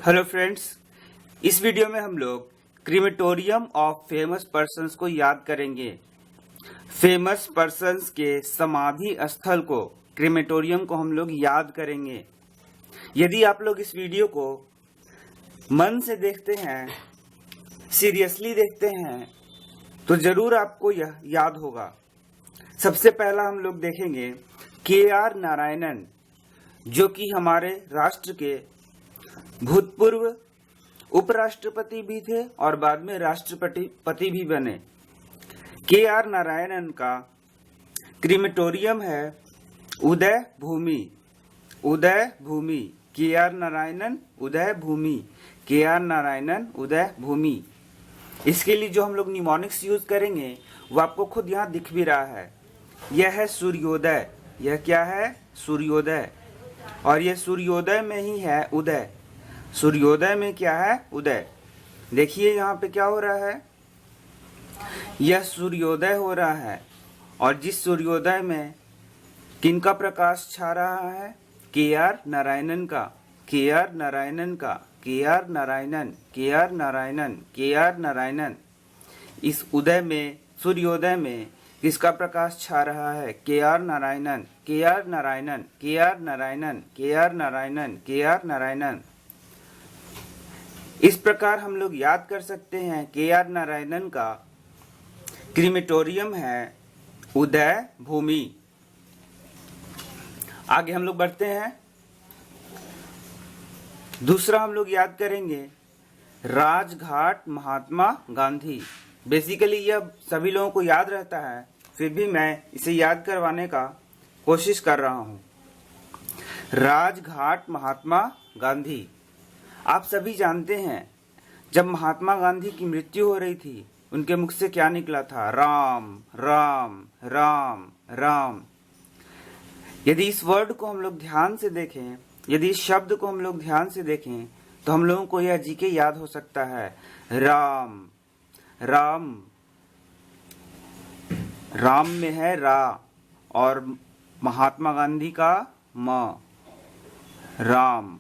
Hello friends, इस video में हम लोग क्रीमेटोरियम ऑफ फेमस पर्सन्स को याद करेंगे। फेमस पर्सन्स के समाधि स्थल को, क्रीमेटोरियम को हम लोग याद करेंगे। यदि आप लोग इस वीडियो को मन से देखते हैं, सीरियसली देखते हैं, तो जरूर आपको यह याद होगा। सबसे पहला हम लोग देखेंगे के.आर. नारायणन, जो कि हमारे राष्ट्र के भूतपूर्व उपराष्ट्रपति भी थे और बाद में राष्ट्रपति भी बने। के.आर. नारायणन का क्रीमेटोरियम है उदय भूमि। उदय भूमि, के.आर. नारायणन उदय भूमि, के.आर. नारायणन उदय भूमि। इसके लिए जो हम लोग निमोनिक्स यूज करेंगे वो आपको खुद यहाँ दिख भी रहा है। यह है सूर्योदय। यह क्या है? सूर्योदय। और यह सूर्योदय में ही है उदय। सूर्योदय में क्या है? उदय। देखिए यहाँ पे क्या हो रहा है, यह सूर्योदय हो रहा है और जिस सूर्योदय में किनका प्रकाश छा रहा है? के.आर. नारायणन का। के.आर. नारायणन का। KR. Narayanan, KR. Narayanan, KR. Narayanan. इस उदय में, सूर्योदय में किसका प्रकाश छा रहा है? KR. Narayanan, KR. Narayanan, KR. Narayanan, KR. Narayanan, KR. Narayanan. इस प्रकार हम लोग याद कर सकते हैं के.आर. नारायणन का क्रीमेटोरियम है उदय भूमि। आगे हम लोग बढ़ते हैं। दूसरा हम लोग याद करेंगे राजघाट महात्मा गांधी। बेसिकली यह सभी लोगों को याद रहता है, फिर भी मैं इसे याद करवाने का कोशिश कर रहा हूं। राजघाट महात्मा गांधी। आप सभी जानते हैं जब महात्मा गांधी की मृत्यु हो रही थी, उनके मुख से क्या निकला था? राम राम राम राम। यदि इस वर्ड को हम लोग ध्यान से देखें, यदि इस शब्द को हम लोग ध्यान से देखें, तो हम लोगों को यह जीके याद हो सकता है। राम राम, राम में है रा और महात्मा गांधी का म। राम।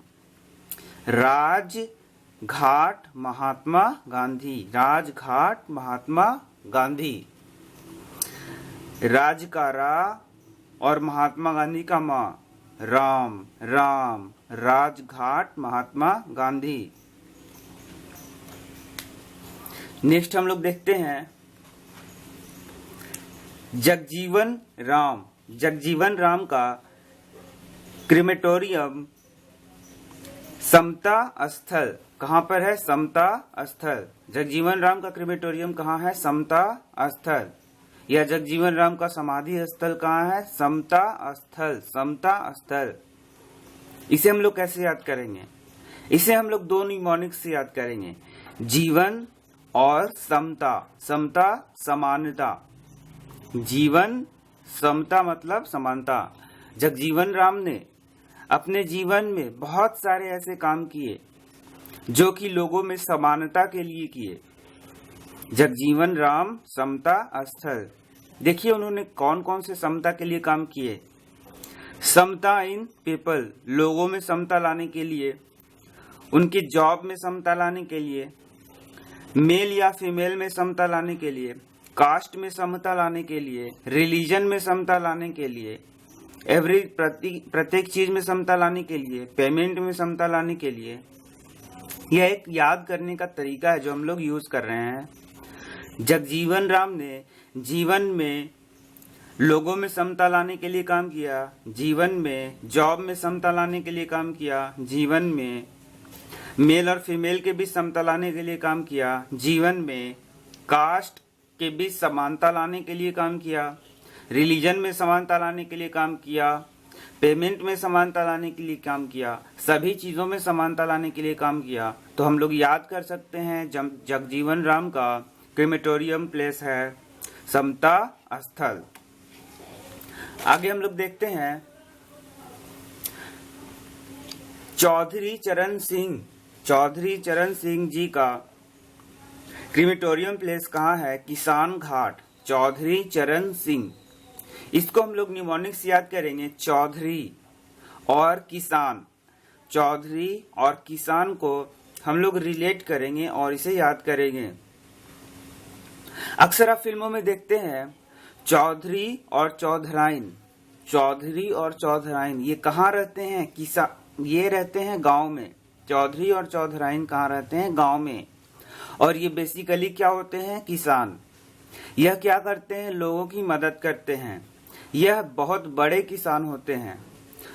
राजघाट महात्मा गांधी। राजघाट महात्मा गांधी। राज का रा और महात्मा गांधी का मा। राम राम, राजघाट महात्मा गांधी। नेक्स्ट हम लोग देखते हैं जगजीवन राम। जगजीवन राम का क्रीमेटोरियम समता स्थल। कहाँ पर है? समता स्थल। जगजीवन राम का क्रीमेटोरियम कहाँ है? समता स्थल। या जगजीवन राम का समाधि स्थल कहाँ है? समता स्थल। समता स्थल। इसे हम लोग कैसे याद करेंगे? इसे हम लोग दो निमोनिक्स से याद करेंगे, जीवन और समता। समता समानता। जीवन, समता मतलब समानता। जगजीवन राम ने अपने जीवन में बहुत सारे ऐसे काम किए जो कि लोगों में समानता के लिए किए। जगजीवन राम समता स्थल। देखिए उन्होंने कौन कौन से समता के लिए काम किए। समता इन पीपल, लोगों में समता लाने के लिए, उनकी जॉब में समता लाने के लिए, मेल या फीमेल में समता लाने के लिए, कास्ट में समता लाने के लिए, रिलीजन में समता लाने के लिए, प्रत्येक चीज में समता लाने के लिए, पेमेंट में समता लाने के लिए। यह एक याद करने का तरीका है जो हम लोग यूज कर रहे हैं। जगजीवन राम ने जीवन में लोगों में समता लाने के लिए काम किया, जीवन में जॉब में समता लाने के लिए काम किया, जीवन में मेल और फीमेल के बीच समता लाने के लिए काम किया, जीवन में कास्ट के बीच समानता लाने के लिए काम किया, रिलीजन में समानता लाने के लिए काम किया, पेमेंट में समानता लाने के लिए काम किया, सभी चीजों में समानता लाने के लिए काम किया। तो हम लोग याद कर सकते हैं जगजीवन राम का क्रीमेटोरियम प्लेस है समता स्थल। आगे हम लोग देखते हैं चौधरी चरण सिंह। चौधरी चरण सिंह जी का क्रीमेटोरियम प्लेस कहाँ है? किसान घाट। चौधरी चरण सिंह। इसको हम लोग निमोनिक्स याद करेंगे, चौधरी और किसान। चौधरी और किसान को हम लोग रिलेट करेंगे और इसे याद करेंगे। अक्सर आप फिल्मों में देखते हैं चौधरी और चौधराइन, चौधरी और चौधराइन ये कहाँ रहते हैं? ये रहते हैं गांव में। चौधरी और चौधराइन कहाँ रहते हैं? गांव में। और ये बेसिकली क्या होते हैं? किसान। यह क्या करते हैं? लोगों की मदद करते हैं। यह बहुत बड़े किसान होते हैं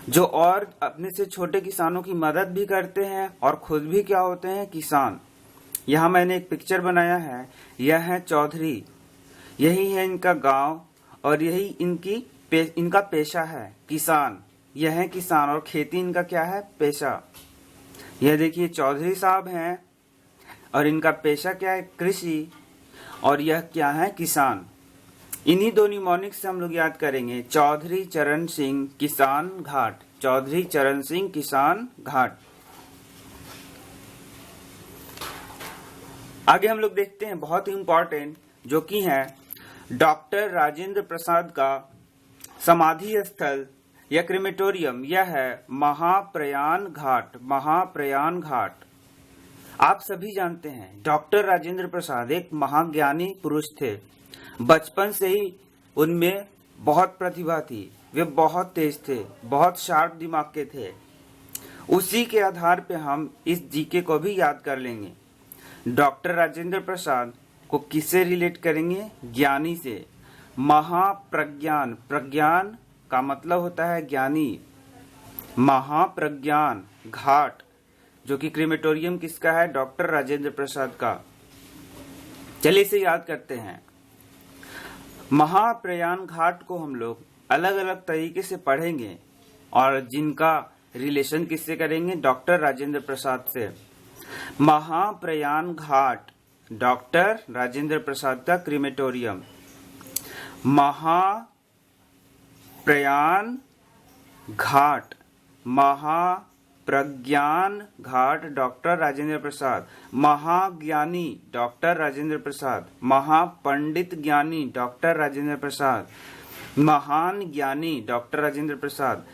जो और अपने से छोटे किसानों की मदद भी करते हैं और खुद भी क्या होते हैं? किसान। यहाँ मैंने एक पिक्चर बनाया है, यह है चौधरी, यही है इनका गांव और यही इनका पेशा है किसान। यह है किसान और खेती इनका क्या है? पेशा। यह देखिए चौधरी साहब हैं और इनका पेशा क्या है? कृषि। और यह क्या है? किसान। इन्हीं दो निमोनिक्स से हम लोग याद करेंगे। चौधरी चरण सिंह किसान घाट, चौधरी चरण सिंह किसान घाट। आगे हम लोग देखते हैं बहुत ही इम्पोर्टेंट, जो कि है डॉक्टर राजेंद्र प्रसाद का समाधि स्थल या क्रेमेटोरियम। यह है महाप्रयाण घाट, महाप्रयाण घाट। आप सभी जानते हैं डॉक्टर राजेंद्र प्रसाद एक महाज्ञानी पुरुष थे। बचपन से ही उनमें बहुत प्रतिभा थी, वे बहुत तेज थे, बहुत शार्प दिमाग के थे। उसी के आधार पे हम इस जीके को भी याद कर लेंगे। डॉक्टर राजेंद्र प्रसाद को किससे रिलेट करेंगे? ज्ञानी से। महाप्रज्ञान, प्रज्ञान का मतलब होता है ज्ञानी। महाप्रज्ञान घाट, जो कि क्रेमेटोरियम किसका है? डॉक्टर राजेंद्र प्रसाद का। चलिए इसे याद करते हैं। महाप्रयाण घाट को हम लोग अलग अलग तरीके से पढ़ेंगे और जिनका रिलेशन किससे करेंगे? डॉक्टर राजेंद्र प्रसाद से। महाप्रयाण घाट, डॉक्टर राजेंद्र प्रसाद का क्रेमेटोरियम। महाप्रयाण घाट, महाप्रज्ञान घाट, डॉक्टर राजेंद्र प्रसाद। महाज्ञानी, डॉक्टर राजेंद्र प्रसाद। महापंडित ज्ञानी, डॉक्टर राजेंद्र प्रसाद। महान ज्ञानी, डॉक्टर राजेंद्र प्रसाद।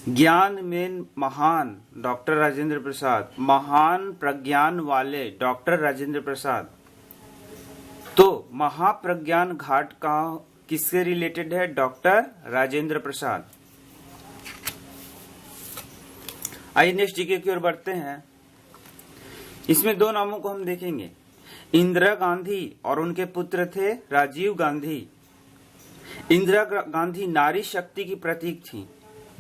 ज्ञान में महान, डॉक्टर राजेंद्र प्रसाद। महान प्रज्ञान वाले, डॉक्टर राजेंद्र प्रसाद। तो महाप्रज्ञान घाट का किससे रिलेटेड है? डॉक्टर राजेंद्र प्रसाद। आइए नेक्स्ट जीके की ओर बढ़ते हैं। इसमें दो नामों को हम देखेंगे, इंदिरा गांधी और उनके पुत्र थे राजीव गांधी। इंदिरा गांधी नारी शक्ति की प्रतीक थी।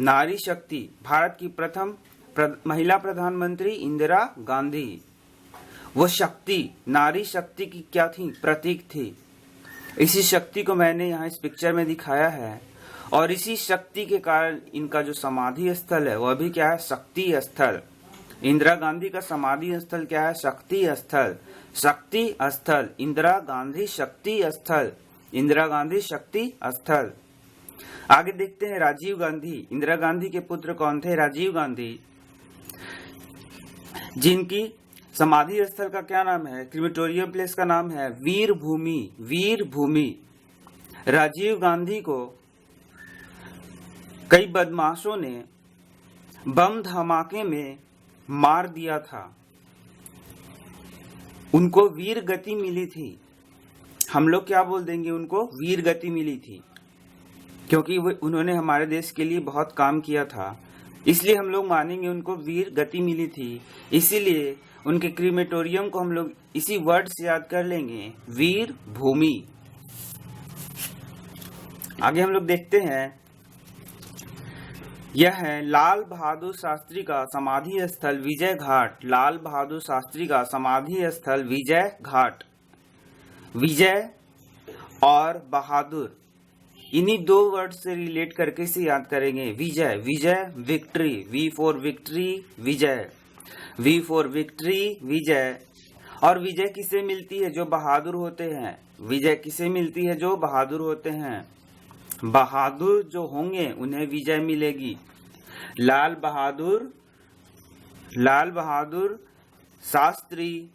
नारी शक्ति, भारत की प्रथम महिला प्रधानमंत्री इंदिरा गांधी। वो शक्ति, नारी शक्ति की क्या थी? प्रतीक थी। इसी शक्ति को मैंने यहाँ इस पिक्चर में दिखाया है और इसी शक्ति के कारण इनका जो समाधि स्थल है वह भी क्या है? शक्ति स्थल। इंदिरा गांधी का समाधि स्थल क्या है? शक्ति स्थल। शक्ति स्थल, इंदिरा गांधी शक्ति स्थल, इंदिरा गांधी शक्ति स्थल। आगे देखते हैं राजीव गांधी। इंदिरा गांधी के पुत्र कौन थे? राजीव गांधी, जिनकी समाधि स्थल का क्या नाम है? क्रेमेटोरियम प्लेस का नाम है वीर भूमि। वीर भूमि। राजीव गांधी को कई बदमाशों ने बम धमाके में मार दिया था। उनको वीर गति मिली थी। हम लोग क्या बोल देंगे? उनको वीर गति मिली थी, क्योंकि उन्होंने हमारे देश के लिए बहुत काम किया था, इसलिए हम लोग मानेंगे उनको वीर गति मिली थी। इसीलिए उनके क्रेमेटोरियम को हम लोग इसी वर्ड से याद कर लेंगे, वीर भूमि। आगे हम लोग देखते हैं, यह है लाल बहादुर शास्त्री का समाधि स्थल विजय घाट। लाल बहादुर शास्त्री का समाधि स्थल विजय घाट। विजय और बहादुर, इन्हीं दो वर्ड से रिलेट करके इसे याद करेंगे। विजय, विजय विक्ट्री, वी फॉर विक्ट्री विजय, वी फॉर विक्ट्री विजय। और विजय किसे मिलती है? जो बहादुर होते हैं। विजय किसे मिलती है? जो बहादुर होते हैं। बहादुर जो होंगे उन्हें विजय मिलेगी। लाल बहादुर शास्त्री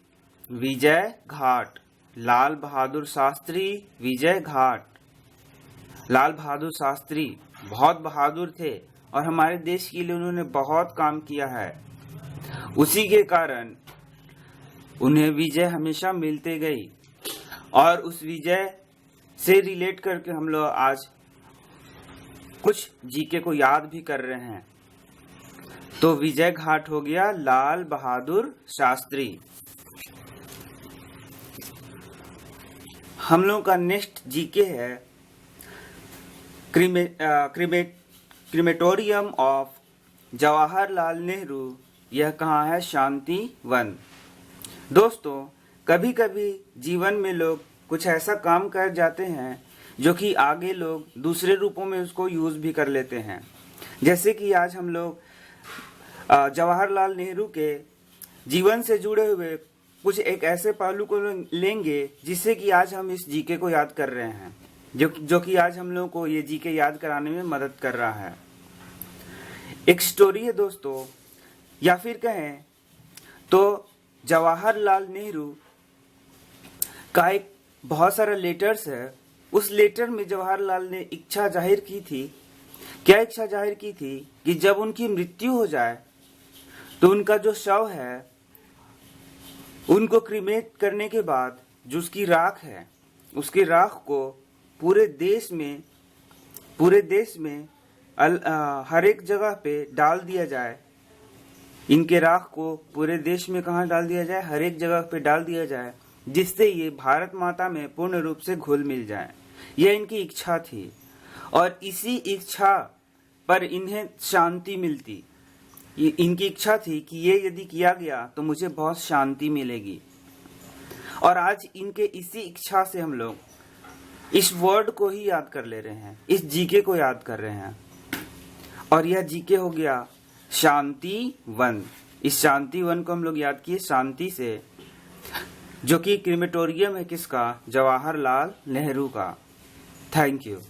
विजय घाट। लाल बहादुर शास्त्री विजय घाट। लाल बहादुर शास्त्री बहुत बहादुर थे और हमारे देश के लिए उन्होंने बहुत काम किया है। उसी के कारण उन्हें विजय हमेशा मिलते गई और उस विजय से रिलेट करके हम लोग आज कुछ जीके को याद भी कर रहे हैं। तो विजय घाट हो गया लाल बहादुर शास्त्री। हम लोग का नेक्स्ट जीके है क्रीमेटोरियम ऑफ जवाहरलाल नेहरू। यह कहाँ है? शांति वन। दोस्तों, कभी कभी जीवन में लोग कुछ ऐसा काम कर जाते हैं जो कि आगे लोग दूसरे रूपों में उसको यूज भी कर लेते हैं। जैसे कि आज हम लोग जवाहरलाल नेहरू के जीवन से जुड़े हुए कुछ एक ऐसे पहलू को लेंगे जिससे कि आज हम इस जीके को याद कर रहे हैं, जो कि आज हम लोगों को ये जीके याद कराने में मदद कर रहा है। एक स्टोरी है दोस्तों, या फिर कहें तो जवाहरलाल नेहरू का एक बहुत सारा लेटर्स है। उस लेटर में जवाहरलाल ने इच्छा जाहिर की थी। क्या इच्छा जाहिर की थी? कि जब उनकी मृत्यु हो जाए तो उनका जो शव है उनको क्रीमेट करने के बाद जो उसकी राख है, उसकी राख को पूरे देश में हर एक जगह पे डाल दिया जाए। इनके राख को पूरे देश में कहाँ डाल दिया जाए? हर एक जगह पे डाल दिया जाए, जिससे ये भारत माता में पूर्ण रूप से घुल मिल जाए। यह इनकी इच्छा थी और इसी इच्छा पर इन्हें शांति मिलती। ये इनकी इच्छा थी कि ये यदि किया गया तो मुझे बहुत शांति मिलेगी। और आज इनके इसी इच्छा से हम लोग इस वर्ड को ही याद कर ले रहे हैं, इस जीके को याद कर रहे हैं। और यह जीके हो गया शांति वन। इस शांति वन को हम लोग याद किए शांति से, जो कि क्रीमेटोरियम है किसका? जवाहरलाल नेहरू का। Thank you.